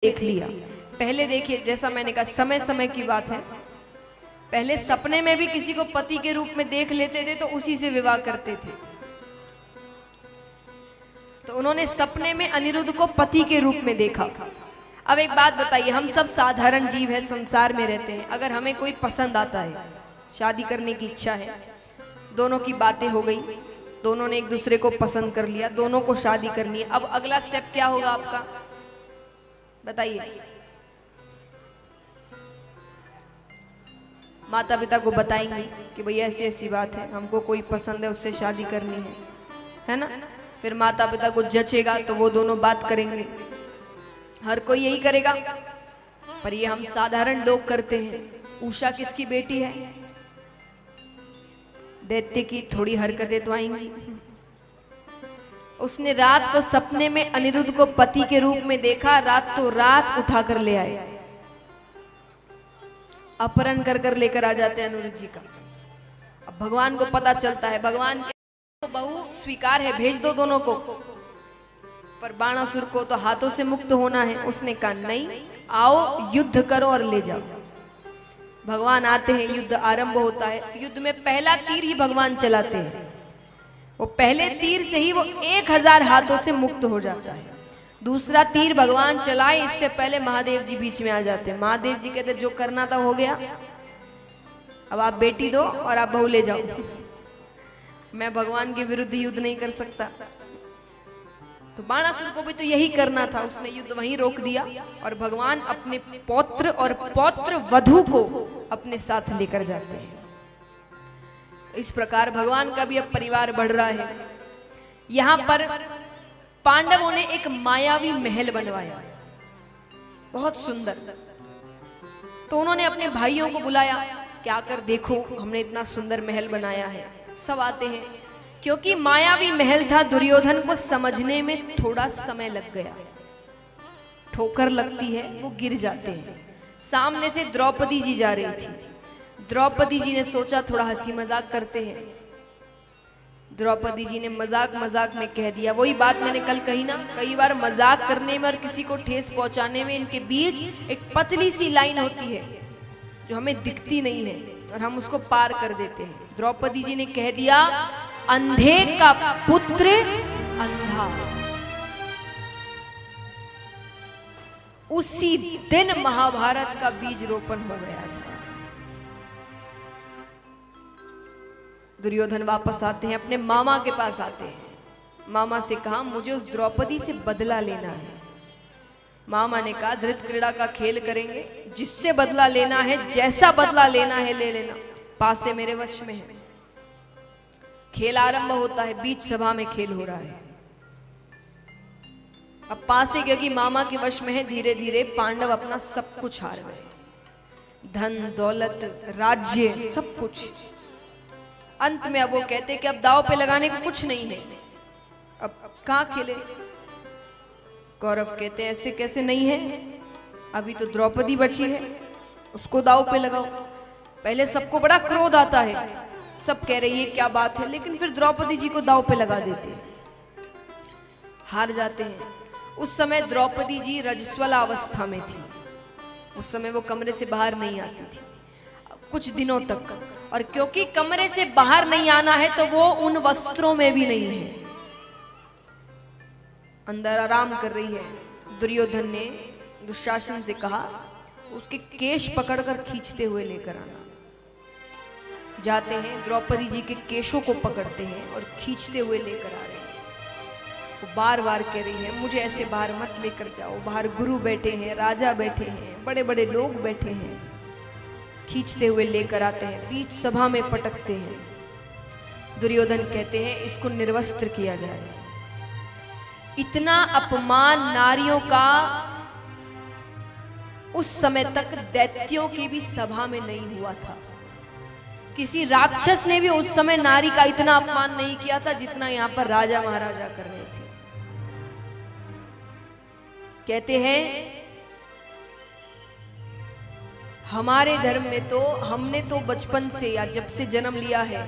देख लिया। पहले देखिए, जैसा मैंने कहा, समय समय की बात है। पहले सपने में भी किसी को पति के रूप में देख लेते थे तो उसी से विवाह करते थे। तो उन्होंने सपने में अनिरुद्ध को पति के रूप में देखा। अब एक बात बताइए, हम सब साधारण जीव है, संसार में रहते हैं। अगर हमें कोई पसंद आता है, शादी करने की इच्छा है, दोनों की बातें हो गई, दोनों ने एक दूसरे को पसंद कर लिया, दोनों को शादी करनी है। अब अगला स्टेप क्या होगा आपका, बताइए। माता पिता को बताएंगे कि भैया ऐसी ऐसी बात है, हमको कोई पसंद है, उससे शादी करनी है ना। फिर माता पिता को जचेगा तो वो दोनों बात करेंगे। हर कोई यही करेगा, पर ये हम साधारण लोग करते हैं। उषा किसकी बेटी है? दैत्य की थोड़ी हरकतें तो आएंगी। उसने रात को सपने में अनिरुद्ध को पति के रूप में देखा, रात तो रात उठा कर ले आए, अपहरण कर कर लेकर आ जाते हैं अनिरुद्ध जी का। अब भगवान को पता चलता है, भगवान के तो बहू स्वीकार है, भेज दो दोनों को, पर बाणासुर को तो हाथों से मुक्त होना है। उसने कहा नहीं, आओ युद्ध करो और ले जाओ। भगवान आते हैं, युद्ध आरंभ होता है। युद्ध में पहला तीर ही भगवान चलाते हैं। वो पहले तीर से ही वो 1000 हाथों से मुक्त हो जाता है। दूसरा तीर भगवान चलाए इससे पहले महादेव जी बीच में आ जाते हैं। महादेव जी कहते जो करना था हो गया, अब आप बेटी दो और आप बहू ले जाओ। मैं भगवान के विरुद्ध युद्ध नहीं कर सकता। तो बाणासुर को भी तो यही करना था, उसने युद्ध वहीं रोक दिया और भगवान अपने पौत्र और पौत्र वधू को अपने साथ लेकर जाते हैं। इस प्रकार भगवान का भी अब परिवार बढ़ रहा है। यहां पर पांडवों ने एक मायावी महल बनवाया, बहुत सुंदर। तो उन्होंने अपने भाइयों को बुलाया कि आकर देखो, हमने इतना सुंदर महल बनाया है। सब आते हैं। क्योंकि मायावी महल था, दुर्योधन को समझने में थोड़ा समय लग गया। ठोकर लगती है, वो गिर जाते हैं। सामने से द्रौपदी जी जा रही थी। द्रौपदी जी ने सोचा थोड़ा हंसी मजाक करते हैं। द्रौपदी जी ने मजाक मजाक में कह दिया, वही बात मैंने कल कही ना, कई बार मजाक करने में और किसी को ठेस पहुंचाने में इनके बीच एक पतली सी लाइन होती है जो हमें दिखती नहीं है और हम उसको पार कर देते हैं। द्रौपदी जी ने कह दिया, अंधे का पुत्र अंधा। उसी दिन महाभारत का बीज रोपण हो गया था। दुर्योधन वापस आते हैं, अपने मामा के पास आते हैं। मामा से कहा मुझे उस द्रौपदी से बदला लेना है। मामा ने कहा धृत क्रीड़ा का खेल करेंगे, जिससे बदला लेना है, जैसा बदला लेना है ले लेना, पासे मेरे वश में है। खेल आरंभ होता है, बीच सभा में खेल हो रहा है। अब पासे क्योंकि मामा के वश में है, धीरे धीरे पांडव अपना सब कुछ हार गए, धन दौलत राज्य सब कुछ। अंत में अब वो कहते कि अब दांव पे लगाने को कुछ नहीं है, अब कहां खेले। कौरव कहते ऐसे कैसे नहीं है, अभी तो द्रौपदी बची है, उसको दांव पे लगाओ। पहले सबको बड़ा क्रोध आता है, सब कह रही है क्या बात है, लेकिन फिर द्रौपदी जी को दांव पे लगा देते हैं, हार जाते हैं। उस समय द्रौपदी जी रजस्वला अवस्था में थी। उस समय वो कमरे से बाहर नहीं आती थी कुछ दिनों तक, और क्योंकि कमरे से बाहर नहीं आना है तो वो उन वस्त्रों में भी नहीं है, अंदर आराम कर रही है। दुर्योधन ने दुशासन से कहा उसके केश पकड़कर खींचते हुए लेकर आना। जाते हैं, द्रौपदी जी के केशों को पकड़ते हैं और खींचते हुए लेकर आ रहे हैं। वो बार बार कह रही है मुझे ऐसे बाहर मत लेकर जाओ, बाहर गुरु बैठे हैं, राजा बैठे हैं, बड़े बड़े लोग बैठे हैं। खींचते हुए लेकर आते हैं, बीच सभा में पटकते हैं। दुर्योधन कहते हैं इसको निर्वस्त्र किया जाए। इतना अपमान नारियों का उस समय तक दैत्यों की भी सभा में नहीं हुआ था। किसी राक्षस ने भी उस समय नारी का इतना अपमान नहीं किया था जितना यहां पर राजा महाराजा कर रहे थे। कहते हैं हमारे धर्म में तो हमने तो बचपन से या जब से जन्म लिया है,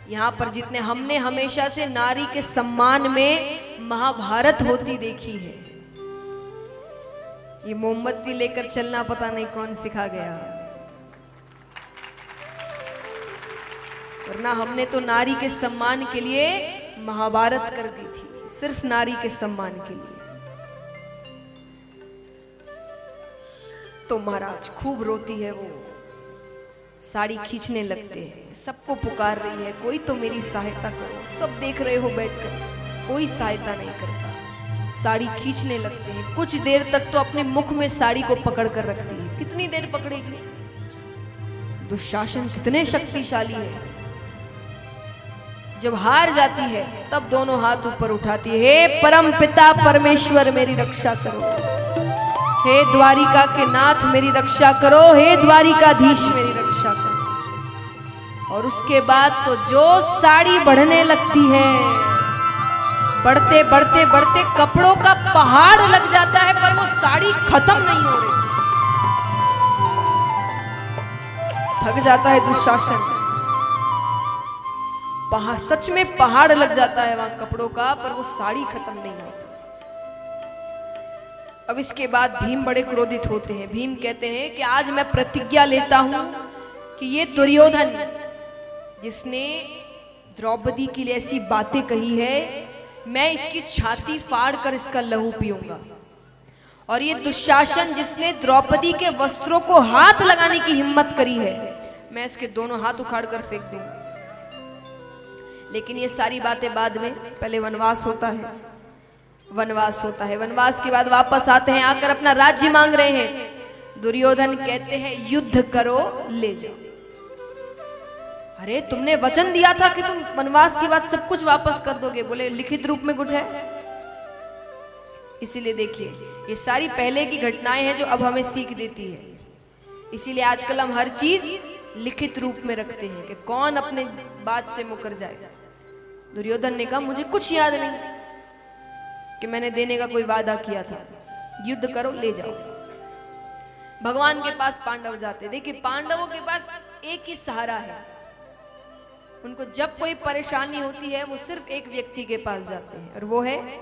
यहाँ पर जितने हमने हमेशा से नारी के सम्मान में महाभारत होती देखी है। ये मोमबत्ती लेकर चलना पता नहीं कौन सिखा गया, वरना हमने तो नारी के सम्मान के लिए महाभारत कर दी थी, सिर्फ नारी के सम्मान के लिए। तो महाराज खूब रोती है वो, साड़ी खींचने लगते हैं, सबको पुकार रही है, कोई तो मेरी सहायता करो। सब देख रहे हो बैठकर, कोई सहायता नहीं करता। साड़ी खींचने लगते हैं, कुछ देर तक तो अपने मुख में साड़ी को पकड़ कर रखती है। कितनी देर पकड़ेगी? दुशासन कितने शक्तिशाली है। जब हार जाती है तब दोनों हाथ ऊपर उठाती है, हे परम पिता परमेश्वर मेरी रक्षा करो, हे द्वारिका के नाथ मेरी रक्षा करो, हे द्वारिकाधीश मेरी रक्षा करो। और उसके बाद तो जो साड़ी बढ़ने लगती है, बढ़ते बढ़ते बढ़ते कपड़ों का पहाड़ लग जाता है, पर वो साड़ी खत्म नहीं हो रही। थक जाता है दुशासन, सच में पहाड़ लग जाता है वहां कपड़ों का, पर वो साड़ी खत्म नहीं होती। अब इसके बाद भीम बड़े क्रोधित होते हैं। भीम कहते हैं कि आज मैं प्रतिज्ञा लेता हूं कि ये दुर्योधन जिसने द्रौपदी के लिए ऐसी बातें कही है, मैं इसकी छाती फाड़ कर इसका लहू पीऊंगा। और ये दुशासन जिसने द्रौपदी के वस्त्रों को हाथ लगाने की हिम्मत करी है, मैं इसके दोनों हाथ उखाड़ कर फेंक दूंगा। लेकिन ये सारी बातें बाद में, पहले वनवास होता है। वनवास होता है, वनवास के बाद वापस आते हैं, आकर अपना राज्य मांग रहे हैं। दुर्योधन कहते हैं युद्ध करो, ले जाओ। अरे तुमने वचन दिया था कि तुम वनवास के बाद सब कुछ वापस कर दोगे। बोले लिखित रूप में कुछ है? इसीलिए देखिए, ये सारी पहले की घटनाएं हैं जो अब हमें सीख देती है। इसीलिए आजकल हम हर चीज लिखित रूप में रखते हैं कि कौन अपने बात से मुकर जाए। दुर्योधन ने कहा मुझे कुछ याद नहीं कि मैंने देने का कोई वादा किया था, युद्ध करो, ले जाओ। भगवान के पास पांडव जाते। देखिए पांडवों के पास एक ही सहारा है, उनको जब कोई परेशानी होती है वो सिर्फ एक व्यक्ति के पास जाते हैं, और वो है,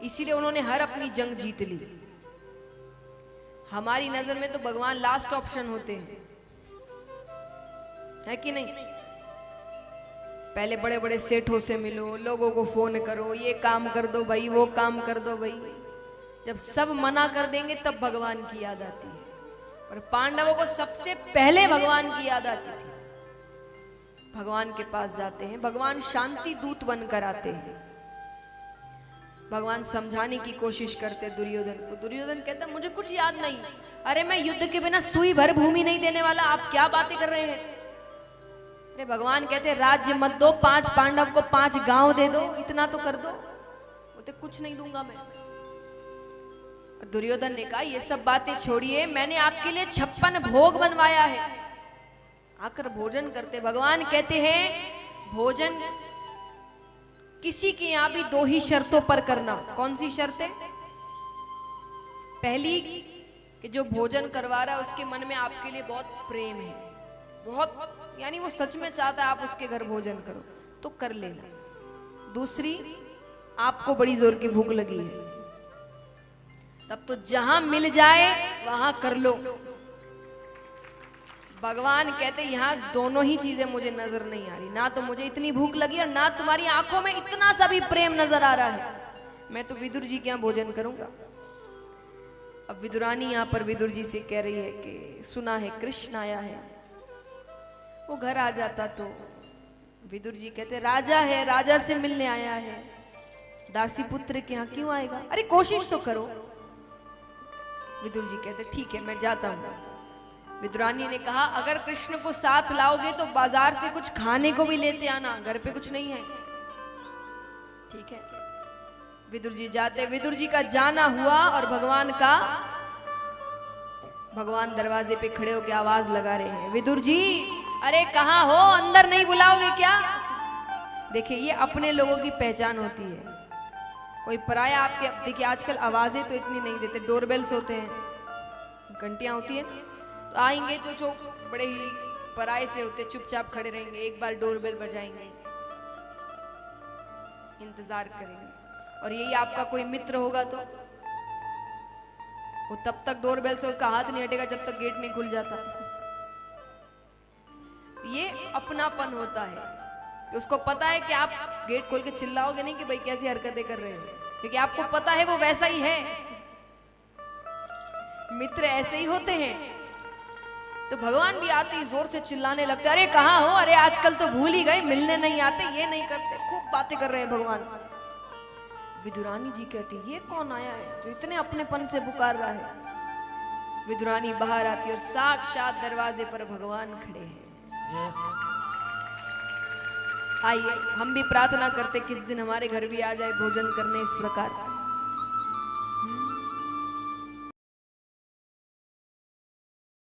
इसीलिए उन्होंने हर अपनी जंग जीत ली। हमारी नजर में तो भगवान लास्ट ऑप्शन होते हैं, है कि नहीं? पहले बड़े बड़े सेठों से मिलो, लोगों को फोन करो, ये काम कर दो भाई, वो काम कर दो भाई। जब सब मना कर देंगे तब भगवान की याद आती है। और पांडवों को सबसे पहले भगवान की याद आती थी। भगवान के पास जाते हैं, भगवान शांति दूत बनकर आते हैं। भगवान समझाने की कोशिश करते दुर्योधन को। दुर्योधन कहता मुझे कुछ याद नहीं। अरे मैं युद्ध के बिना सुई भर भूमि नहीं देने वाला, आप क्या बातें कर रहे हैं? अरे भगवान कहते राज्य मत दो, 5 पांडव को 5 गांव दे दो, इतना तो कर दो। बोलते कुछ नहीं दूंगा मैं। दुर्योधन ने कहा ये सब बातें छोड़िए, मैंने आपके लिए 56 भोग बनवाया है, आकर भोजन करते। भगवान कहते हैं भोजन किसी के यहां भी 2 ही शर्तों पर करना। कौन सी शर्तें? पहली कि जो भोजन करवा रहा है उसके मन में आपके लिए बहुत प्रेम है, बहुत, यानी वो सच में चाहता है आप उसके घर भोजन करो तो कर लेना। दूसरी, आपको बड़ी जोर की भूख लगी है, तब तो जहां मिल जाए वहां कर लो। भगवान कहते यहां दोनों ही चीजें मुझे नजर नहीं आ रही, ना तो मुझे इतनी भूख लगी और ना तुम्हारी आंखों में इतना सा भी प्रेम नजर आ रहा है। मैं तो विदुर जी के यहां भोजन करूंगा। अब विदुरानी यहां पर विदुर जी से कह रही है कि सुना है कृष्ण आया है। वो घर आ जाता तो विदुर जी कहते राजा है, राजा से मिलने आया है, दासी पुत्र के यहाँ क्यों आएगा? अरे कोशिश तो करो। विदुर जी कहते ठीक है मैं जाता हूं। विदुरानी ने कहा अगर कृष्ण को साथ लाओगे तो बाजार से कुछ खाने को भी लेते आना, घर पे कुछ नहीं है। ठीक है। विदुर जी जाते। विदुर जी का जाना हुआ और भगवान दरवाजे पे खड़े होकर आवाज लगा रहे हैं, विदुर जी अरे कहाँ हो, अंदर नहीं बुलाओगे क्या? देखिए ये अपने लोगों की पहचान होती है। कोई पराया आपके, देखिए आजकल आवाजें तो इतनी नहीं देते, डोरबेल्स होते हैं, घंटियां होती है, तो आएंगे जो बड़े ही पराये से होते, चुपचाप खड़े रहेंगे, एक बार डोरबेल बजाएंगे, इंतजार करेंगे। और यही आपका कोई मित्र होगा तो वो तब तक डोरबेल से उसका हाथ नहीं हटेगा जब तक गेट नहीं खुल जाता। ये अपनापन होता है कि उसको पता है कि आप गेट खोल के चिल्लाओगे नहीं कि भाई कैसी हरकतें कर रहे हो, क्योंकि आपको पता है वो वैसा ही है। मित्र ऐसे ही होते हैं। तो भगवान भी आते ही जोर से चिल्लाने लगते, अरे कहाँ हो, अरे आजकल तो भूल ही गए, मिलने नहीं आते, ये नहीं करते, खूब बातें कर रहे हैं भगवान। विदुरानी जी कहती, ये कौन आया है जो इतने अपनेपन से पुकार रहा है। विदुरानी बाहर आती और साक्षात दरवाजे पर भगवान खड़े हैं। आइए हम भी प्रार्थना करते किस दिन हमारे घर भी आ जाए भोजन करने इस प्रकार।